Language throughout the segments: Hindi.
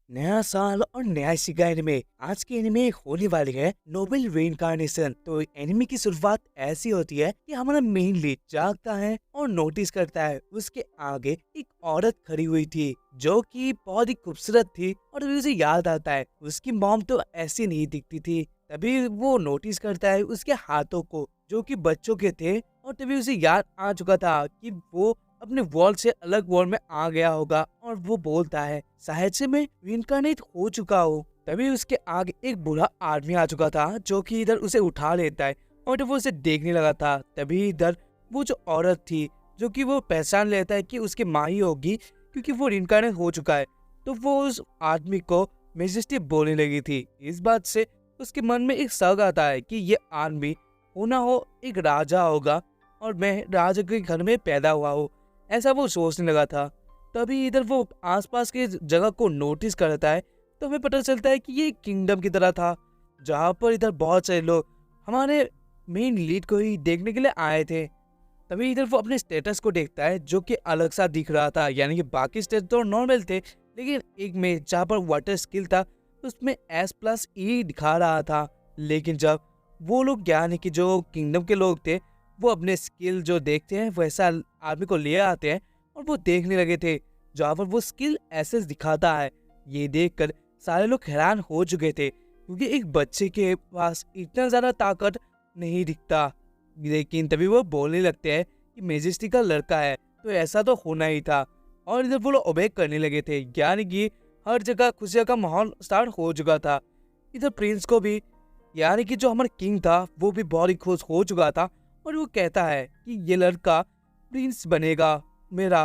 नया साल और नया शिका एनिमे। आज की एनिमे होने वाली है नोबल रीइंकार्नेशन। तो एनिमे की शुरुआत ऐसी होती है कि हमारा मेन लीड जागता है और नोटिस करता है उसके आगे एक औरत खड़ी हुई थी जो कि बहुत ही खूबसूरत थी। और तभी उसे याद आता है उसकी मॉम तो ऐसी नहीं दिखती थी। तभी वो नोटिस करता है उसके हाथों को जो कि बच्चों के थे। और तभी उसे याद आ चुका था कि वो अपने वर्ल्ड से अलग वर्ल्ड में आ गया होगा। और वो बोलता है शायद से मैं रिइंकार्नेट हो चुका हूँ। तभी उसके आगे एक बूढ़ा आदमी आ चुका था जो कि इधर उसे उठा लेता है और जब वो उसे देखने लगा था तभी इधर वो जो औरत थी जो कि वो पहचान लेता है कि उसकी माँ ही होगी क्योंकि वो रिइंकार्नेट हो चुका है। तो वो उस आदमी को मेजेस्टी बोलने लगी थी। इस बात से उसके मन में एक शक आता है कि ये आदमी होना हो एक राजा होगा और मैं राजा के घर में पैदा हुआ हूँ, ऐसा वो सोचने लगा था। तभी इधर वो आसपास के जगह को नोटिस करता है तो हमें पता चलता है कि ये एक किंगडम की तरह था जहाँ पर इधर बहुत सारे लोग हमारे मेन लीड को ही देखने के लिए आए थे। तभी इधर वो अपने स्टेटस को देखता है जो कि अलग सा दिख रहा था, यानी कि बाकी स्टेटस तो नॉर्मल थे लेकिन एक में जहाँ पर वाटर स्किल था उसमें S+E दिखा रहा था। लेकिन जब वो लोग यानी कि जो किंगडम के लोग थे वो अपने स्किल जो देखते हैं वैसा आदमी को ले आते हैं और वो देखने लगे थे जहाँ पर वो स्किल एसेस दिखाता है। ये देखकर सारे लोग हैरान हो चुके थे क्योंकि एक बच्चे के पास इतना ज्यादा ताकत नहीं दिखता। लेकिन तभी वो बोलने लगते हैं कि मेजेस्टी का लड़का है तो ऐसा तो होना ही था। और इधर वो लोग ओबे करने लगे थे, यानी कि हर जगह खुशियों का माहौल स्टार्ट हो चुका था। इधर प्रिंस को भी यानी कि जो हमारा किंग था वो भी बहुत ही खुश हो चुका था और वो कहता है कि ये लड़का प्रिंस बनेगा मेरा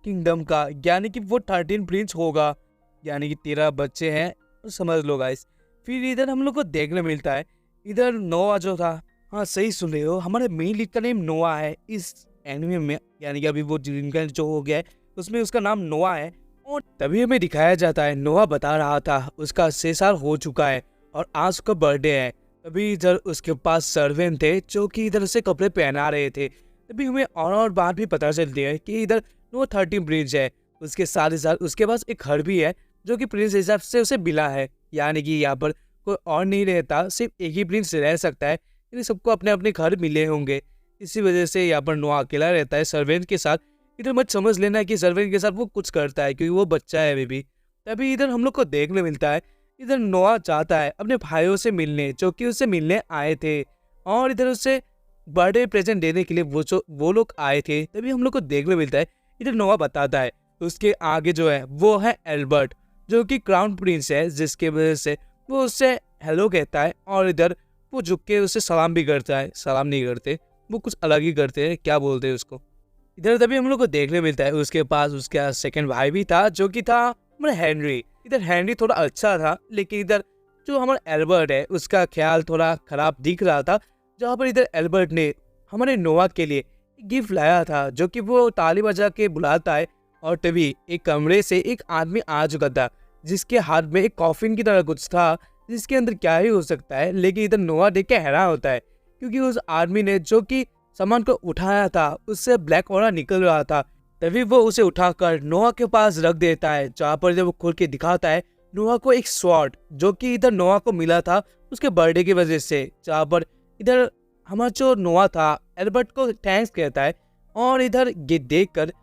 किंगडम का, यानी कि वो 13 प्रिंस होगा, यानी कि 13 बच्चे हैं, समझ लो गाइस। फिर इधर हम लोग को देखने मिलता है इधर नोआ जो था। हाँ सही सुन रहे हो, हमारे मेन लीड का नेम नोआ है इस एनिमे में, यानी कि अभी वो जिनका जो हो गया है उसमें उसका नाम नोआ है। और तभी हमें दिखाया जाता है नोआ बता रहा था उसका 6 साल हो चुका है और आज उसका बर्थडे है। तभी इधर उसके पास सर्वेंट थे जो कि इधर उसे कपड़े पहना रहे थे। तभी हमें और बात भी पता चलती है कि इधर नो 13 प्रिंस है, उसके साथ ही साथ उसके पास एक घर भी है जो कि प्रिंस हिसाब से उसे मिला है, यानी कि यहाँ पर कोई और नहीं रहता, सिर्फ एक ही प्रिंस रह सकता है, यानी सबको अपने अपने घर मिले होंगे। इसी वजह से यहाँ पर नोआ अकेला रहता है सर्वेंट के साथ। इधर मत समझ लेना कि सर्वेंट के साथ वो कुछ करता है क्योंकि वो बच्चा है अभी भी। तभी इधर हम लोग को देखने मिलता है इधर नोआ चाहता है अपने भाइयों से मिलने जो कि उससे मिलने आए थे और इधर उससे बर्थडे प्रेजेंट देने के लिए वो लोग आए थे। तभी हम लोग को देखने मिलता है इधर नोआ बताता है उसके आगे जो है वो है एल्बर्ट जो कि क्राउन प्रिंस है, जिसके वजह से वो उससे हेलो कहता है और इधर वो झुक के उससे सलाम भी करता है। सलाम नहीं करते, वो कुछ अलग ही करते हैं, क्या बोलते हैं उसको। इधर तभी हम लोग को देखने मिलता है उसके पास उसका सेकंड भाई भी था जो कि था हमारा हेनरी। इधर हेनरी थोड़ा अच्छा था लेकिन इधर जो हमारा एल्बर्ट है उसका ख्याल थोड़ा खराब दिख रहा था। जहाँ पर इधर एल्बर्ट ने हमारे नोआ के लिए एक गिफ्ट लाया था जो कि वो ताली बजा के बुलाता है। और तभी एक कमरे से एक आदमी आ चुका था जिसके हाथ में एक कॉफिन की तरह कुछ था जिसके अंदर क्या ही हो सकता है। लेकिन इधर नोआ देख के हैरान होता है क्योंकि उस आदमी ने जो कि सामान को उठाया था उससे ब्लैक ऑरा निकल रहा था। तभी वो उसे उठाकर नोआ के पास रख देता है जहाँ पर जब वो खोल के दिखाता है नोआ को एक स्वॉर्ड जो कि इधर नोआ को मिला था उसके बर्थडे की वजह से। जहाँ पर इधर हमारा जो नोआ था एल्बर्ट को थैंक्स कहता है और इधर ये देखकर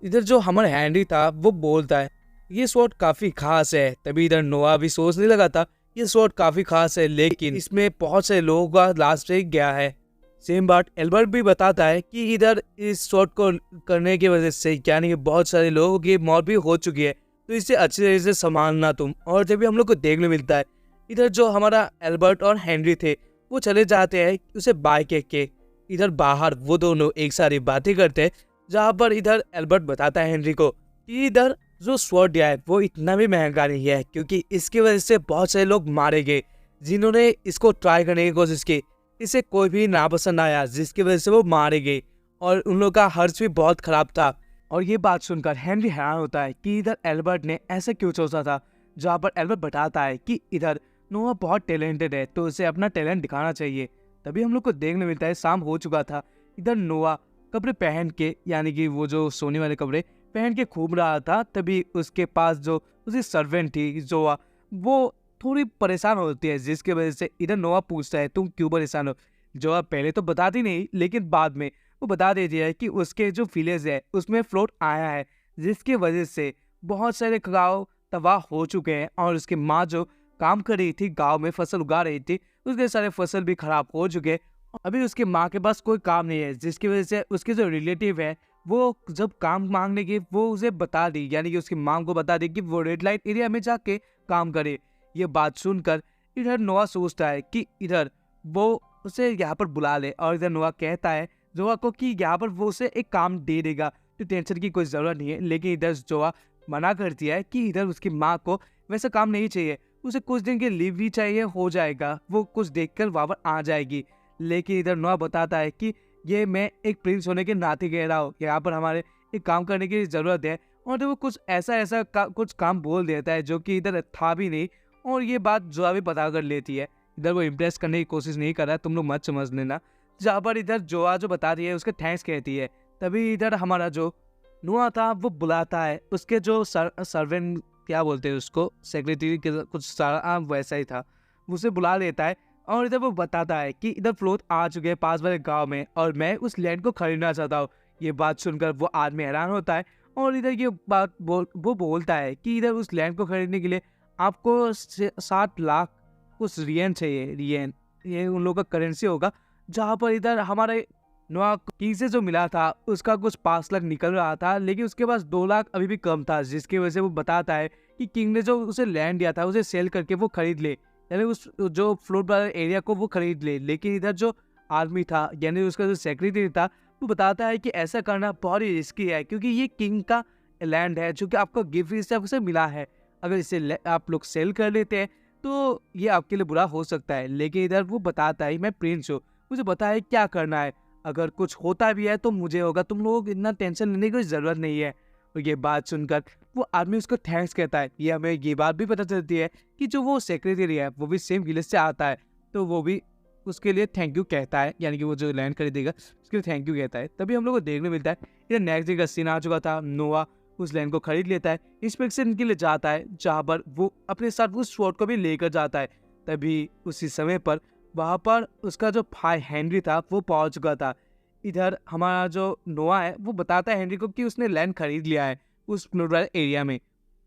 इधर जो हमारा हैंनरी था वो बोलता है ये स्वॉर्ड काफी खास है। तभी इधर नोआ भी सोचने लगा था ये स्वॉर्ड काफी खास है लेकिन इसमें बहुत से लोगों का लास्ट ब्रेक गया है। सेम बात एल्बर्ट भी बताता है कि इधर इस शॉट को करने की वजह से यानी कि बहुत सारे लोगों की मौत भी हो चुकी है, तो इसे अच्छी तरह से संभालना तुम। और जब भी हम लोग को देखने मिलता है इधर जो हमारा एल्बर्ट और हेनरी थे वो चले जाते हैं उसे बाय कह के। इधर बाहर वो दोनों एक सारी बातें करते हैं जहाँ पर इधर एल्बर्ट बताता है हेनरी को कि इधर जो स्वॉर्ड है वो इतना भी महंगा नहीं है क्योंकि इसकी वजह से बहुत सारे लोग मारे गए जिन्होंने इसको ट्राई करने की कोशिश की। इसे कोई भी नापसंद आया जिसकी वजह से वो मारे गए और उन लोगों का हर्ष भी बहुत खराब था। और ये बात सुनकर हेनरी हैरान होता है कि इधर एल्बर्ट ने ऐसा क्यों सोचा था। जहाँ पर एल्बर्ट बताता है कि इधर नोआ बहुत टैलेंटेड है तो उसे अपना टैलेंट दिखाना चाहिए। तभी हम लोग को देखने मिलता है शाम हो चुका था। इधर नोआ कपड़े पहन के यानी कि वो जो सोने वाले कपड़े पहन के घूम रहा था, तभी उसके पास जो उसकी सर्वेंट थी जोआ, वो थोड़ी परेशान होती है, जिसकी वजह से इधर नोआ पूछता है तुम क्यों परेशान हो। जोआ पहले तो बताती नहीं, लेकिन बाद में वो बता देती है कि उसके जो विलेज है उसमें फ्लोट आया है, जिसकी वजह से बहुत सारे गाँव तबाह हो चुके हैं और उसकी माँ जो काम कर रही थी, गाँव में फसल उगा रही थी, उसके सारे फसल भी खराब हो चुके हैं। अभी उसकी माँ के पास कोई काम नहीं है, जिसकी वजह से उसके जो रिलेटिव है वो जब काम मांगने की वो उसे बता दी, यानी कि उसकी माँ को बता दी कि वो रेड लाइट एरिया में जाके काम करे। ये बात सुनकर इधर नोआ सोचता है कि इधर वो उसे यहाँ पर बुला ले, और इधर नोआ कहता है जोआ को कि यहाँ पर वो उसे एक काम दे देगा, तो टेंशन की कोई ज़रूरत नहीं है। लेकिन इधर जोआ मना करती है कि इधर उसकी माँ को वैसा काम नहीं चाहिए, उसे कुछ दिन के लीव भी चाहिए, हो जाएगा, वो कुछ देखकर वापस आ जाएगी। लेकिन इधर नोआ बताता है कि ये मैं एक प्रिंस होने के नाते कह रहा हूँ, यहाँ पर हमारे एक काम करने की ज़रूरत है। और तो वो कुछ ऐसा कुछ काम बोल देता है जो कि इधर था भी नहीं, और ये बात जोआ भी पता कर लेती है। इधर वो इम्प्रेस करने की कोशिश नहीं कर रहा है, तुम लोग मत समझ लेना। जहाँ पर इधर जोआ जो बता रही है उसके थैंक्स कहती है, तभी इधर हमारा जो नोआ था वो बुलाता है उसके जो सर्वेंट, क्या बोलते हैं उसको, सेक्रेटरी के कुछ सारा वैसा ही था, उसे बुला लेता है। और इधर वो बताता है कि इधर फ्लोट आ चुके हैं पास वाले गांव में और मैं उस लैंड को खरीदना चाहता हूँ। ये बात सुनकर वो आदमी हैरान होता है, और इधर ये बात वो बोलता है कि इधर उस लैंड को खरीदने के लिए आपको 7 लाख कुछ रियन चाहिए। रियन ये उन लोगों का करेंसी होगा। जहाँ पर इधर हमारे नोआ किंग से जो मिला था उसका कुछ 5 लाख निकल रहा था, लेकिन उसके पास 2 लाख अभी भी कम था, जिसकी वजह से वो बताता है कि किंग ने जो उसे लैंड दिया था उसे सेल करके वो खरीद ले, यानी उस जो फ्लोट वाले एरिया को वो खरीद ले। लेकिन इधर जो आर्मी था, यानी उसका जो सेक्रेटरी था, वो बताता है कि ऐसा करना बहुत ही रिस्की है, क्योंकि ये किंग का लैंड है जो कि आपको गिफ्ट हिसाब से मिला है। अगर इसे आप लोग सेल कर लेते हैं तो ये आपके लिए बुरा हो सकता है। लेकिन इधर वो बताता है मैं प्रिंस हूँ, मुझे पता है क्या करना है, अगर कुछ होता भी है तो मुझे होगा, तुम लोगों को इतना टेंशन लेने की ज़रूरत नहीं है। और ये बात सुनकर वो आदमी उसको थैंक्स कहता है। ये हमें ये बात भी पता चलती है कि जो वो सेक्रेटरी है वो भी सेम विलेज से आता है, तो वो भी उसके लिए थैंक यू कहता है, यानी कि वो जो लैंड खरीदेगा उसके लिए थैंक यू कहता है। तभी हम लोग को देखने मिलता है इधर नेक्स्ट डे का सीन आ चुका था। नोआ उस लैंड को खरीद लेता है, इंस्पेक्शन के लिए जाता है, जहाँ पर वो अपने साथ उस स्वॉर्ड को भी लेकर जाता है। तभी उसी समय पर वहाँ पर उसका जो भाई हेनरी था वो पहुँच चुका था। इधर हमारा जो नोआ है वो बताता है हेनरी को कि उसने लैंड खरीद लिया है उस फ्लोरल एरिया में।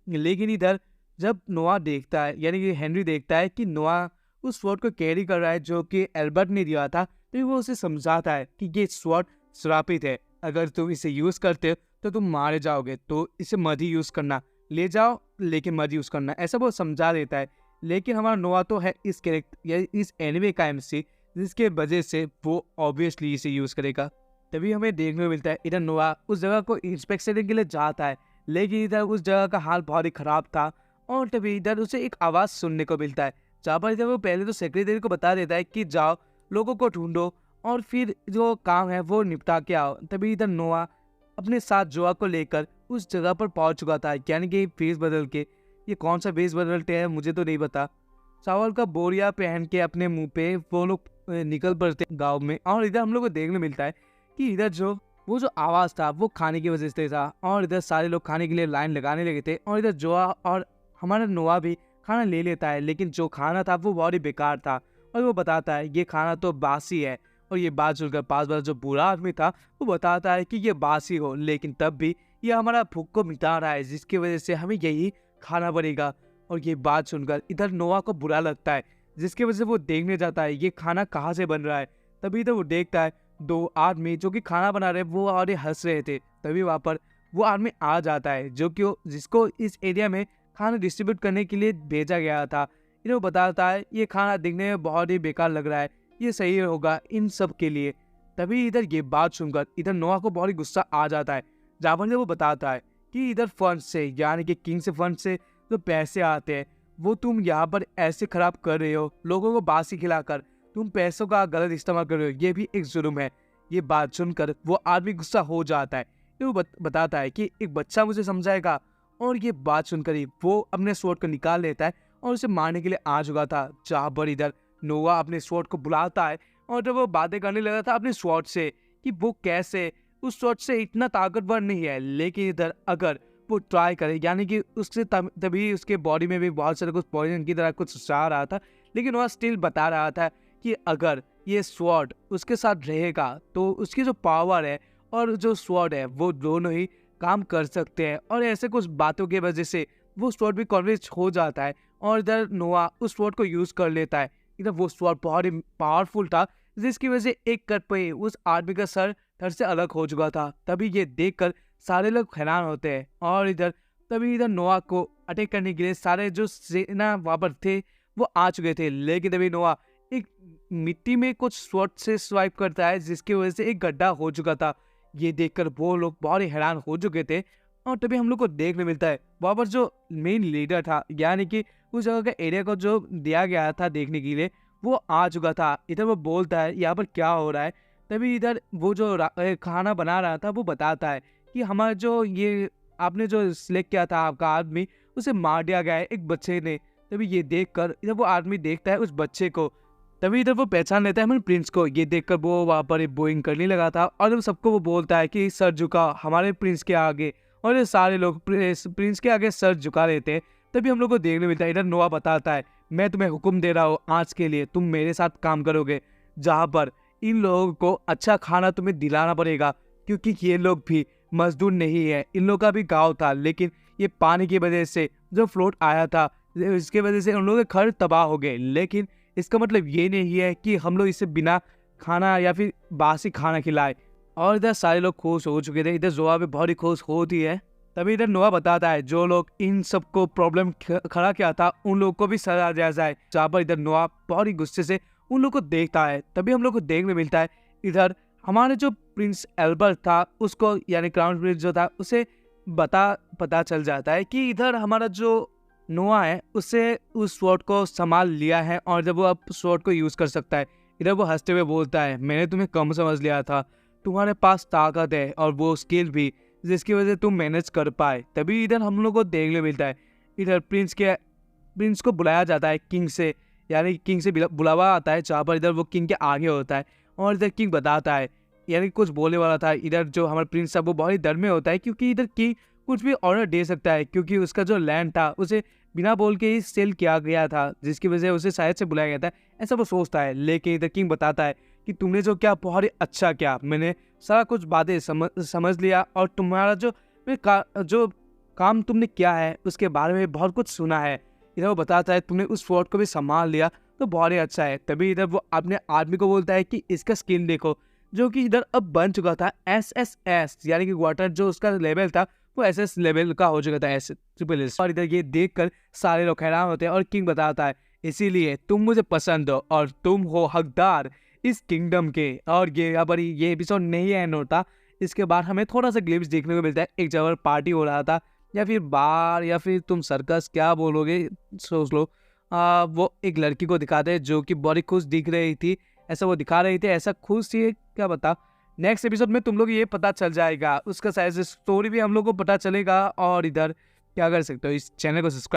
लेकिन इधर जब नोआ देखता है, यानी कि हेनरी देखता है कि नोआ उस स्वॉर्ड को कैरी कर रहा है जो कि एल्बर्ट ने दिया था, तो वो उसे समझाता है कि ये स्वॉर्ड श्रापित है, अगर तुम इसे यूज़ करते हो तो तुम मारे जाओगे, तो इसे मत ही यूज़ करना, ले जाओ लेकिन मत यूज़ करना, ऐसा वो समझा देता है। लेकिन हमारा नोआ तो है इस कैरेक्टर या इस एनिमे का एमसी, जिसके वजह से वो ऑब्वियसली इसे यूज़ करेगा। तभी हमें देखने को मिलता है इधर नोआ उस जगह को इंस्पेक्शन के लिए जाता है, लेकिन इधर उस जगह का हाल बहुत ही ख़राब था। और तभी इधर उसे एक आवाज़ सुनने को मिलता है, जहाँ पर इधर वो पहले तो सेक्रेटरी को बता देता है कि जाओ लोगों को ढूंढो और फिर जो काम है वो निपटा के आओ। तभी इधर नोआ अपने साथ जोआ को लेकर उस जगह पर पहुंच चुका था, यानी कि फेस बदल के। ये कौन सा फेस बदलते हैं मुझे तो नहीं पता। चावल का बोरिया पहन के अपने मुंह पे वो लोग निकल पड़ते गांव में। और इधर हम लोग को देखने मिलता है कि इधर जो वो जो आवाज़ था वो खाने की वजह से था, और इधर सारे लोग खाने के लिए लाइन लगाने लगे थे। और इधर जोआ और हमारा नोआ भी खाना ले लेता है, लेकिन जो खाना था वो बहुत ही बेकार था, और वो बताता है ये खाना तो बासी है। और ये बात सुनकर पास वाला जो बुरा आदमी था वो बताता है कि ये बासी हो, लेकिन तब भी ये हमारा भूख को मिटा रहा है, जिसकी वजह से हमें यही खाना पड़ेगा। और ये बात सुनकर इधर नोआ को बुरा लगता है, जिसकी वजह से वो देखने जाता है ये खाना कहाँ से बन रहा है। तभी तो वो देखता है 2 आदमी जो कि खाना बना रहे वो और हंस रहे थे। तभी वहाँ पर वो आदमी आ जाता है जो कि जिसको इस एरिया में खाना डिस्ट्रीब्यूट करने के लिए भेजा गया था। इन्हें बताता है ये खाना दिखने में बहुत ही बेकार लग रहा है, ये सही होगा इन सब के लिए। तभी इधर ये बात सुनकर इधर नोआ को बहुत ही गुस्सा आ जाता है, जहाँ पर वो बताता है कि इधर फंड से, यानी कि किंग से फंड से जो पैसे आते हैं वो तुम यहाँ पर ऐसे खराब कर रहे हो, लोगों को बासी खिलाकर तुम पैसों का गलत इस्तेमाल कर रहे हो, ये भी एक जुर्म है। ये बात सुनकर वो आदमी गुस्सा हो जाता है। वो बताता है कि एक बच्चा मुझे समझाएगा। और ये बात सुनकर ही वो अपने स्वॉर्ड को निकाल लेता है और उसे मारने के लिए आ चुका था। जहाँ पर इधर नोआ अपने स्वॉर्ड को बुलाता है और जब वो बातें करने लगा था अपने स्वॉर्ड से कि वो कैसे उस स्वॉर्ड से इतना ताकतवर नहीं है, लेकिन इधर अगर वो ट्राई करे, यानी कि उससे तभी उसके बॉडी में भी बहुत सारे कुछ पॉइजन की तरह कुछ जा रहा था, लेकिन वह स्टिल बता रहा था कि अगर ये स्वॉर्ड उसके साथ रहेगा तो उसकी जो पावर है और जो स्वॉर्ड है वो दोनों ही काम कर सकते हैं। और ऐसे कुछ बातों की वजह से वो स्वॉर्ड भी कन्विंस हो जाता है और इधर नोआ उस स्वॉर्ड को यूज कर लेता है। इधर वो स्वॉर्ड बहुत ही पावरफुल था, जिसकी वजह से एक कट पे उस आदमी का सर धड़ से अलग हो चुका था। तभी ये देखकर सारे लोग हैरान होते हैं और तभी इधर नोआ को अटैक करने के लिए सारे जो सेना वहां पर थे वो आ चुके थे, लेकिन तभी नोआ एक मिट्टी में कुछ स्वॉर्ड से स्वाइप करता है, जिसकी वजह से एक गड्ढा हो चुका था। ये देखकर वो लोग बहुत ही हैरान हो चुके थे और तभी हम लोग को देखने मिलता है वहाँ पर जो मेन लीडर था, यानी कि उस जगह का एरिया को जो दिया गया था देखने के लिए, वो आ चुका था। इधर वो बोलता है यहाँ पर क्या हो रहा है। तभी इधर वो जो खाना बना रहा था वो बताता है कि हमारा जो ये आपने जो सिलेक्ट किया था आपका आदमी, उसे मार दिया गया है एक बच्चे ने। तभी ये देखकर इधर वो आदमी देखता है उस बच्चे को, तभी इधर वो पहचान लेता है हमारे प्रिंस को। ये देखकर वो वहाँ पर बोइंग करने लगा था और सबको वो बोलता है कि सर झुका हमारे प्रिंस के आगे, और ये सारे लोग प्रिंस के आगे सर झुका लेते हैं। तभी हम लोग को देखने मिलता है इधर नोआ बताता है मैं तुम्हें हुक्म दे रहा हूँ, आज के लिए तुम मेरे साथ काम करोगे, जहाँ पर इन लोगों को अच्छा खाना तुम्हें दिलाना पड़ेगा, क्योंकि ये लोग भी मजदूर नहीं है। इन लोगों का भी गाँव था, लेकिन ये पानी की वजह से जो फ्लोट आया था इसके वजह से उन लोगों के घर तबाह हो गए। लेकिन इसका मतलब ये नहीं है कि हम लोग इसे बिना खाना या फिर बासी खाना खिलाए। और इधर सारे लोग खुश हो चुके थे, इधर जोआ भी बहुत ही खुश होती है। तभी इधर नोआ बताता है जो लोग इन सबको प्रॉब्लम खड़ा किया था उन लोगों को भी सजा दिया जाए, जहाँ पर इधर नोआ बहुत ही गुस्से से उन लोग को देखता है। तभी हम लोग को देखने मिलता है इधर हमारे जो प्रिंस एल्बर्ट था उसको, यानी क्राउन प्रिंस जो था, उसे पता चल जाता है कि इधर हमारा जो नोआ है उससे उस स्वॉर्ड को संभाल लिया है और जब वो अब स्वॉर्ड को यूज कर सकता है। इधर वो हंसते हुए बोलता है मैंने तुम्हें कम समझ लिया था, तुम्हारे पास ताकत है और वो स्किल भी, जिसकी वजह से तुम मैनेज कर पाए। तभी इधर हम लोग को देखने मिलता है इधर प्रिंस को बुलाया जाता है किंग से, यानी किंग से बुलावा आता है, जहाँ पर इधर वो किंग के आगे होता है और इधर किंग बताता है, यानी कुछ बोलने वाला था। इधर जो हमारा प्रिंस है वो बहुत ही डर में होता है, क्योंकि इधर किंग कुछ भी ऑर्डर दे सकता है, क्योंकि उसका जो लैंड था उसे बिना बोल के ही सेल किया गया था, जिसकी वजह से उसे शायद से बुलाया गया था, ऐसा वो सोचता है। लेकिन इधर किंग बताता है कि तुमने जो क्या बहुत ही अच्छा किया, मैंने सारा कुछ बातें समझ लिया और तुम्हारा जो काम तुमने किया है उसके बारे में बहुत कुछ सुना है। इधर वो बताता है तुमने उस फोर्ट को भी संभाल लिया तो बहुत ही अच्छा है। तभी इधर वो अपने आदमी को बोलता है कि इसका स्किल देखो, जो कि इधर अब बन चुका था SSS, यानी कि वाटर जो उसका लेवल था वो SS लेवल का हो चुका था, SSS। और इधर ये देखकर सारे लोग हैरान होते हैं और किंग बताता है इसीलिए तुम मुझे पसंद हो और तुम हो हकदार इस किंगडम के। और ये यहाँ पर ये एपिसोड नहीं एंड होता, इसके बाद हमें थोड़ा सा ग्लिम्स देखने को मिलता है। एक जगह पार्टी हो रहा था या फिर बार या फिर तुम सर्कस क्या बोलोगे सोच लो। वो एक लड़की को दिखाते हैं जो कि बड़ी खुश दिख रही थी, ऐसा वो दिखा रही थी, ऐसा खुश थी क्या बता। नेक्स्ट एपिसोड में तुम लोग ये पता चल जाएगा, उसका शायद स्टोरी भी हम लोग को पता चलेगा। और इधर क्या कर सकते हो, इस चैनल को सब्सक्राइब